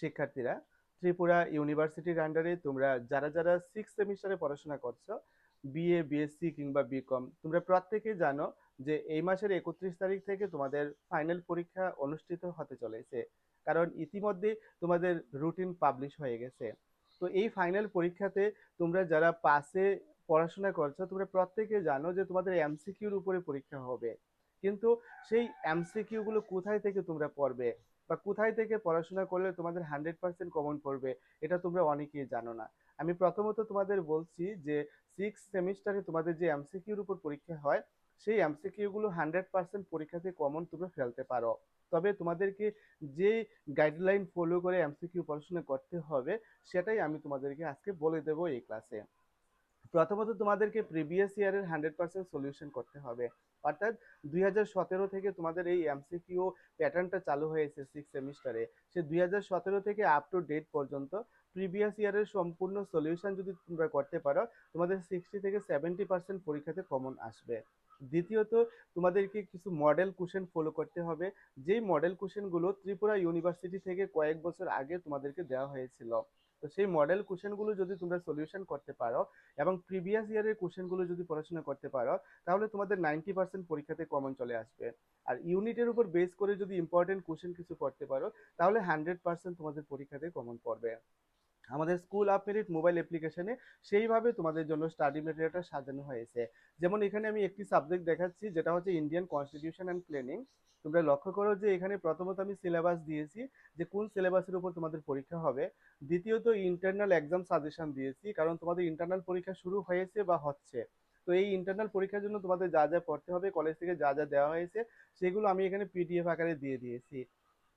শিক্ষার্থীরা, ত্রিপুরা ইউনিভার্সিটির আন্ডারে তোমরা যারা যারা 6 সেমিস্টারে পড়াশোনা করছো, বিএ, বিএসসি কিংবা বিকম, তোমরা প্রত্যেকেই জানো যে এই মাসের 31 তারিখ থেকে তোমাদের ফাইনাল পরীক্ষা অনুষ্ঠিত হতে চলেছে। কারণ ইতিমধ্যে তোমাদের রুটিন পাবলিশ হয়ে গেছে। তো এই ফাইনাল পরীক্ষাতে তোমরা যারা পাসে পড়াশোনা করছো, তোমরা প্রত্যেকে জানো যে তোমাদের এমসিকিউর উপরে পরীক্ষা হবে। কিন্তু সেই এমসিকিউ গুলো কোথায় থেকে তোমরা পড়বে বা কোথায় থেকে পড়াশোনা করলে তোমাদের 100% কমন পড়বে, এটা তোমরা অনেকেই জানো না। আমি প্রথমত তোমাদের বলছি যে 6 সেমিস্টারে তোমাদের যে এমসিকিউর উপর পরীক্ষা হয়, সেই এমসিকিউ গুলো 100% পরীক্ষাতে কমন তোমরা ফেলতে পারো। তবে তোমাদেরকে যে গাইডলাইন ফলো করে এমসিকিউ পড়াশোনা করতে হবে, সেটাই আমি তোমাদেরকে আজকে বলে দেবো এই ক্লাসে। প্রথমত তোমাদেরকে প্রিভিয়াস ইয়ারের 100% সলিউশন করতে হবে। অর্থাৎ 2017 থেকে তোমাদের এই এমসিকিউ প্যাটার্নটা চালু হয়েছে 6 সেমিস্টারে। সে 2017 থেকে আপ টু ডেট পর্যন্ত প্রিভিয়াস ইয়ারের সম্পূর্ণ সলিউশন যদি তোমরা করতে পারো, তোমাদের 60 থেকে 70% পরীক্ষাতে কমন আসবে। দ্বিতীয়ত, তোমাদেরকে কিছু মডেল কোশ্চেন ফলো করতে হবে, যেই মডেল কোশ্চেনগুলো ত্রিপুরা ইউনিভার্সিটি থেকে কয়েক বছর আগে তোমাদেরকে দেওয়া হয়েছিল। তো সেই মডেল কোশ্চেনগুলো যদি তোমরা সলিউশন করতে পারো এবং প্রিভিয়াস ইয়ারের কোশ্চেনগুলো যদি পড়াশোনা করতে পারো, তাহলে তোমাদের 90% পরীক্ষাতে কমন চলে আসবে। আর ইউনিটের উপর বেস করে যদি ইম্পর্টেন্ট কোশ্চেন কিছু করতে পারো, তাহলে 100% তোমাদের পরীক্ষাতে কমন পড়বে। আমাদের স্কুল অফ মেরিট মোবাইল অ্যাপ্লিকেশনে সেইভাবে তোমাদের জন্য স্টাডি মেটেরিয়ালটা সাজানো হয়েছে। যেমন এখানে আমি একটি সাবজেক্ট দেখাচ্ছি, যেটা হচ্ছে ইন্ডিয়ান কনস্টিটিউশন অ্যান্ড প্ল্যানিং। তোমরা লক্ষ্য করো যে এখানে প্রথমত আমি সিলেবাস দিয়েছি, যে কোন সিলেবাসের উপর তোমাদের পরীক্ষা হবে। দ্বিতীয়ত, ইন্টারনাল এক্সাম সাজেশন দিয়েছি, কারণ তোমাদের ইন্টারনাল পরীক্ষা শুরু হয়েছে বা হচ্ছে। তো এই ইন্টারনাল পরীক্ষার জন্য তোমাদের যা যা পড়তে হবে, কলেজ থেকে যা যা দেওয়া হয়েছে, সেগুলো আমি এখানে পিডিএফ আকারে দিয়ে দিয়েছি।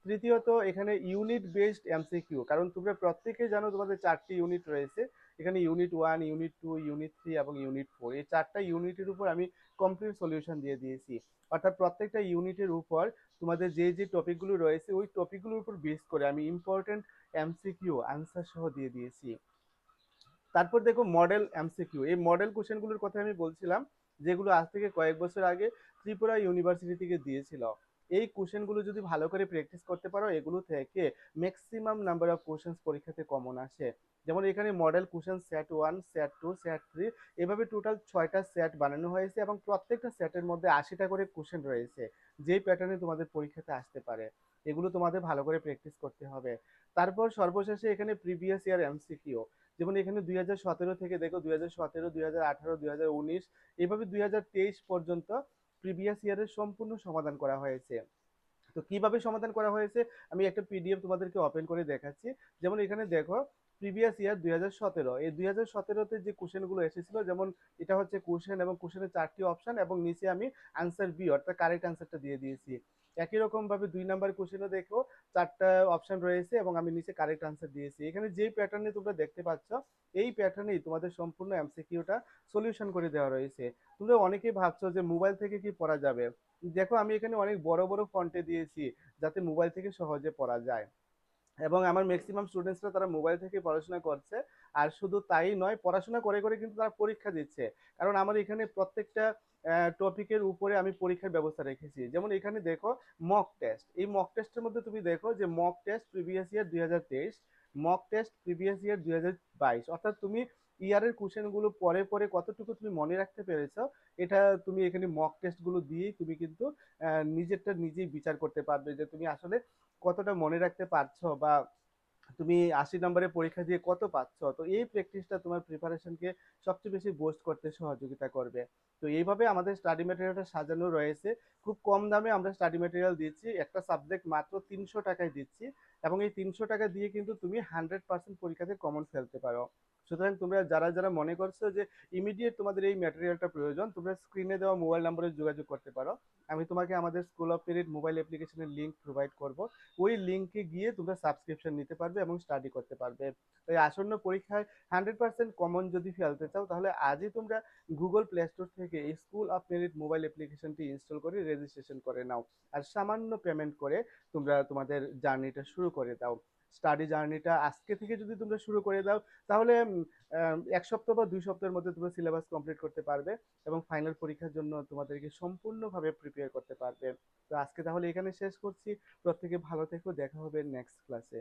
তৃতীয়ত, এখানে ইউনিট বেসড এমসিকিউ, কারণ তোমরা প্রত্যেকেই জানো তোমাদের 4টি ইউনিট রয়েছে। এখানে ইউনিট 1, ইউনিট 2, ইউনিট 3 এবং ইউনিট 4, এই 4টা ইউনিটের উপর আমি কমপ্লিট সলিউশন দিয়ে দিয়েছি। অর্থাৎ প্রত্যেকটা ইউনিটের উপর তোমাদের যে যে টপিকগুলো রয়েছে, ওই টপিকগুলোর উপর বেস করে আমি ইম্পর্টেন্ট এমসিকিউ আনসার সহ দিয়ে দিয়েছি। তারপর দেখো মডেল এমসিকিউ, এই মডেল কোশ্চেনগুলোর কথা আমি বলছিলাম, যেগুলো আজ থেকে কয়েক বছর আগে ত্রিপুরা ইউনিভার্সিটি থেকে দিয়েছিল। এই কোশ্চেনগুলো যদি ভালো করে প্র্যাকটিস করতে পারো, এগুলো থেকে ম্যাক্সিমাম নাম্বার অফ কোশ্চেন পরীক্ষাতে কমন আসে। যেমন এখানে model question set 1, set 2, set 3, এভাবে টোটাল 6টা সেট বানানো হয়েছে এবং প্রত্যেকটা সেটের মধ্যে 80টা করে কোশ্চেন রয়েছে, যেই প্যাটার্নে তোমাদের পরীক্ষাতে আসতে পারে। এগুলো তোমাদের ভালো করে প্র্যাকটিস করতে হবে। তারপর সর্বশেষে এখানে প্রিভিয়াস ইয়ার এমসিকিউ, যেমন এখানে 2017 থেকে দেখো, 2017, 2018, 2019, এইভাবে 2023 পর্যন্ত প্রিভিয়াস ইয়ারের সম্পূর্ণ সমাধান করা হয়েছে। তো কিভাবে সমাধান করা হয়েছে, আমি একটা পিডিএফ তোমাদেরকে ওপেন করে দেখাচ্ছি। যেমন এখানে দেখো, প্রিভিয়াস ইয়ার 2017, এই 2017তে যে কোশ্চেনগুলো এসেছিল, যেমন এটা হচ্ছে কোশ্চেন এবং কোশ্চেনের 4টি অপশন এবং নিচে আমি আনসার বি অর্থাৎ কারেক্ট আনসারটা দিয়ে দিয়েছি। একই রকম ভাবে 2 নাম্বার কোশ্চেনও দেখো, 4টা অপশন রয়েছে এবং আমি নিচে কারেক্ট আনসার দিয়েছি। এখানে যেই প্যাটার্নে তোমরা দেখতে পাচ্ছ, এই প্যাটার্নেই তোমাদের সম্পূর্ণ এমসিকিউটা সলিউশন করে দেওয়া রয়েছে। তোমরা অনেকেই ভাবছো যে মোবাইল থেকে কি পড়া যাবে। দেখো আমি এখানে অনেক বড় বড় ফন্টে দিয়েছি, যাতে মোবাইল থেকে সহজে পড়া যায়। এবং আমার ম্যাক্সিমাম স্টুডেন্টসরা তারা মোবাইল থেকে পড়াশোনা করছে। আর শুধু তাই নয়, পড়াশোনা করে করে কিন্তু তারা পরীক্ষা দিচ্ছে। কারণ আমার এখানে প্রত্যেকটা টপিকের উপরে আমি পরীক্ষার ব্যবস্থা রেখেছি। যেমন এখানে দেখো মক টেস্ট, এই মক টেস্টের মধ্যে তুমি দেখো যে mock test previous year 2023, mock test previous year 2022, অর্থাৎ তুমি ইয়ারের কোশ্চেন গুলো পরে পরে কতটুকু তুমি মনে রাখতে পেরেছো, এটা তুমি এখানে মক টেস্ট গুলো দিয়েই তুমি কিন্তু নিজেরটা নিজেই বিচার করতে পারবে যে তুমি আসলে কতটা মনে রাখতে পারছো, বা তুমি 80 নম্বরের পরীক্ষা দিয়ে কত পাচ্ছ। তো এই প্র্যাকটিসটা তোমার প্রিপারেশনকে সবচেয়ে বেশি বুস্ট করতে সহযোগিতা করবে। তো এইভাবে আমাদের স্টাডি ম্যাটেরিয়ালটা সাজানো রয়েছে। খুব কম দামে আমরা স্টাডি ম্যাটেরিয়াল দিচ্ছি, একটা সাবজেক্ট মাত্র 300 টাকায় দিচ্ছি। এবং এই 300 টাকা দিয়ে কিন্তু তুমি 100% পরীক্ষাতে কমন ফেলতে পারো। সুতরাং তোমরা যারা যারা মনে করছো যে ইমিডিয়েট তোমাদের এই ম্যাটেরিয়ালটা প্রয়োজন, তোমরা স্ক্রিনে দেওয়া মোবাইল নম্বরে যোগাযোগ করতে পারো। আমি তোমাকে আমাদের স্কুল অফ মেরিট মোবাইল অ্যাপ্লিকেশনের লিঙ্ক প্রোভাইড করব। ওই লিঙ্কে গিয়ে তোমরা সাবস্ক্রিপশন নিতে পারবে এবং স্টাডি করতে পারবে। তাই আসন্ন পরীক্ষায় 100% কমন যদি ফেলতে চাও, তাহলে আজই তোমরা গুগল প্লে স্টোর থেকে এই স্কুল অফ মেরিট মোবাইল অ্যাপ্লিকেশনটি ইনস্টল করে রেজিস্ট্রেশন করে নাও। আর সামান্য পেমেন্ট করে তোমরা তোমাদের জার্নিটা শুরু করে দাও। স্টাডি জার্নিটা আজকে থেকে যদি তোমরা শুরু করে দাও, তাহলে 1 সপ্তাহ বা 2 সপ্তাহের মধ্যে তোমরা সিলেবাস কমপ্লিট করতে পারবে এবং ফাইনাল পরীক্ষার জন্য তোমাদেরকে সম্পূর্ণভাবে প্রিপেয়ার করতে পারবে। তো আজকে তাহলে এখানে শেষ করছি। প্রত্যেকে ভালো থেকো, দেখা হবে নেক্সট ক্লাসে।